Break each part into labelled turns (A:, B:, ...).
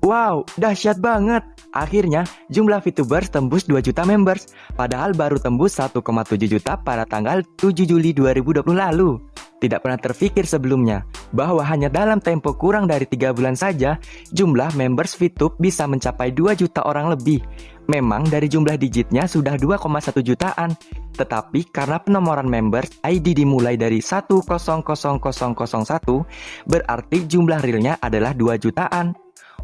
A: Wow, dahsyat banget. Akhirnya, jumlah VTubers tembus 2 juta members, padahal baru tembus 1,7 juta pada tanggal 7 Juli 2020 lalu. Tidak pernah terfikir sebelumnya, bahwa hanya dalam tempo kurang dari 3 bulan saja, jumlah members VTube bisa mencapai 2 juta orang lebih. Memang dari jumlah digitnya sudah 2,1 jutaan, tetapi karena penomoran members ID dimulai dari 100001, berarti jumlah realnya adalah 2 jutaan.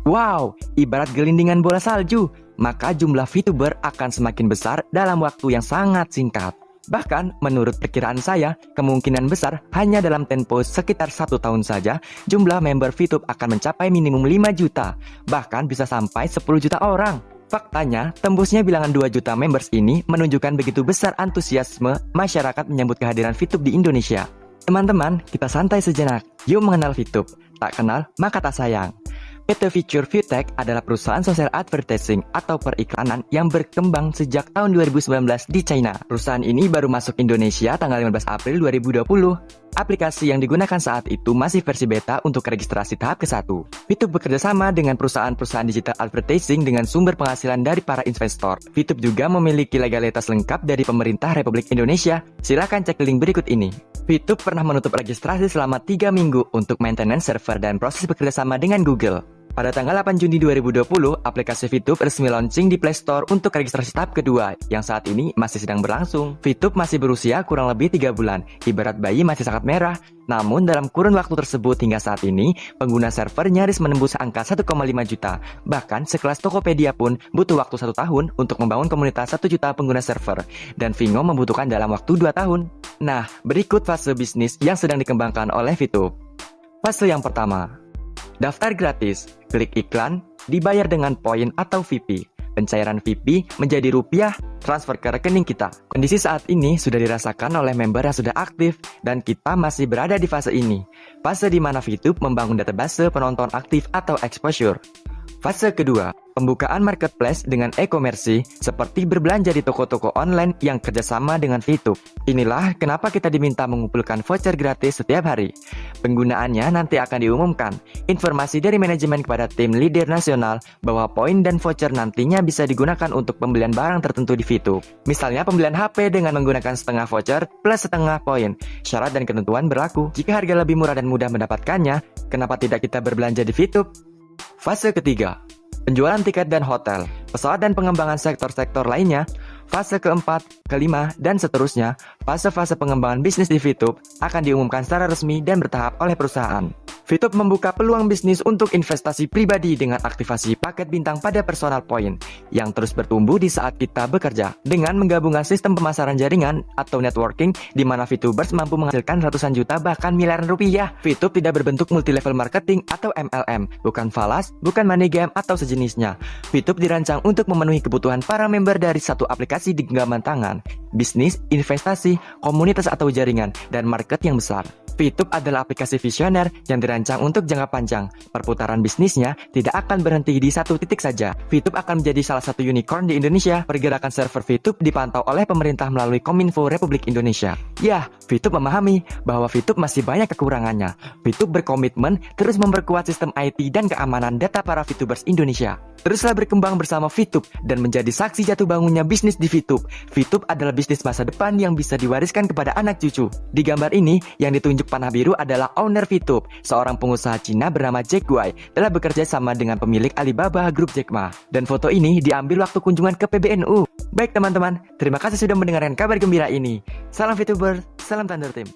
A: Wow, ibarat gelindingan bola salju, maka jumlah VTuber akan semakin besar dalam waktu yang sangat singkat. Bahkan, menurut perkiraan saya, kemungkinan besar hanya dalam tempo sekitar 1 tahun saja, jumlah member VTube akan mencapai minimum 5 juta, bahkan bisa sampai 10 juta orang. Faktanya, tembusnya bilangan 2 juta members ini menunjukkan begitu besar antusiasme masyarakat menyambut kehadiran VTube di Indonesia. Teman-teman, kita santai sejenak. Yuk mengenal VTube. Tak kenal, maka tak sayang. PT Future Viewtech adalah perusahaan sosial advertising atau periklanan yang berkembang sejak tahun 2019 di China. Perusahaan ini baru masuk Indonesia tanggal 15 April 2020. Aplikasi yang digunakan saat itu masih versi beta untuk registrasi tahap ke-1. VTube bekerja sama dengan perusahaan-perusahaan digital advertising dengan sumber penghasilan dari para investor. VTube juga memiliki legalitas lengkap dari pemerintah Republik Indonesia. Silakan cek link berikut ini. VTube pernah menutup registrasi selama 3 minggu untuk maintenance server dan proses bekerjasama dengan Google. Pada tanggal 8 Juni 2020, aplikasi VTube resmi launching di Play Store untuk registrasi tahap kedua, yang saat ini masih sedang berlangsung. VTube masih berusia kurang lebih 3 bulan, ibarat bayi masih sangat merah. Namun dalam kurun waktu tersebut hingga saat ini, pengguna server nyaris menembus angka 1,5 juta. Bahkan sekelas Tokopedia pun butuh waktu 1 tahun untuk membangun komunitas 1 juta pengguna server. Dan Vingo membutuhkan dalam waktu 2 tahun. Nah, berikut fase bisnis yang sedang dikembangkan oleh VTube. Fase yang pertama, daftar gratis, klik iklan, dibayar dengan poin atau VP. Pencairan VP menjadi rupiah, transfer ke rekening kita. Kondisi saat ini sudah dirasakan oleh member yang sudah aktif, dan kita masih berada di fase ini. Fase di mana VTube membangun database penonton aktif atau exposure. Fase kedua, pembukaan marketplace dengan e-commerce seperti berbelanja di toko-toko online yang kerjasama dengan VTube. Inilah kenapa kita diminta mengumpulkan voucher gratis setiap hari. Penggunaannya nanti akan diumumkan. Informasi dari manajemen kepada tim leader nasional bahwa poin dan voucher nantinya bisa digunakan untuk pembelian barang tertentu di VTube. Misalnya pembelian HP dengan menggunakan setengah voucher plus setengah poin. Syarat dan ketentuan berlaku. Jika harga lebih murah dan mudah mendapatkannya, kenapa tidak kita berbelanja di VTube? Fase ketiga, penjualan tiket dan hotel, pesawat dan pengembangan sektor-sektor lainnya. Fase keempat, kelima, dan seterusnya, fase-fase pengembangan bisnis di VTube akan diumumkan secara resmi dan bertahap oleh perusahaan. VTube membuka peluang bisnis untuk investasi pribadi dengan aktivasi paket bintang pada personal point yang terus bertumbuh di saat kita bekerja. Dengan menggabungkan sistem pemasaran jaringan atau networking di mana VTubers mampu menghasilkan ratusan juta bahkan miliaran rupiah. VTube tidak berbentuk multi-level marketing atau MLM, bukan falas, bukan money game atau sejenisnya. VTube dirancang untuk memenuhi kebutuhan para member dari satu aplikasi di genggaman tangan, bisnis, investasi, komunitas atau jaringan, dan market yang besar. VTube adalah aplikasi visioner yang dirancang untuk jangka panjang. Perputaran bisnisnya tidak akan berhenti di satu titik saja. VTube akan menjadi salah satu unicorn di Indonesia. Pergerakan server VTube dipantau oleh pemerintah melalui Kominfo Republik Indonesia. Ya, VTube memahami bahwa VTube masih banyak kekurangannya. VTube berkomitmen terus memperkuat sistem IT dan keamanan data para VTubers Indonesia. Teruslah berkembang bersama VTube dan menjadi saksi jatuh bangunnya bisnis di VTube. VTube adalah bisnis masa depan yang bisa diwariskan kepada anak cucu. Di gambar ini, yang ditunjuk panah biru adalah owner VTube, seorang pengusaha Cina bernama Jack Guai, telah bekerja sama dengan pemilik Alibaba Group Jack Ma. Dan foto ini diambil waktu kunjungan ke PBNU. Baik teman-teman, terima kasih sudah mendengarkan kabar gembira ini. Salam VTuber, salam Thunder Team.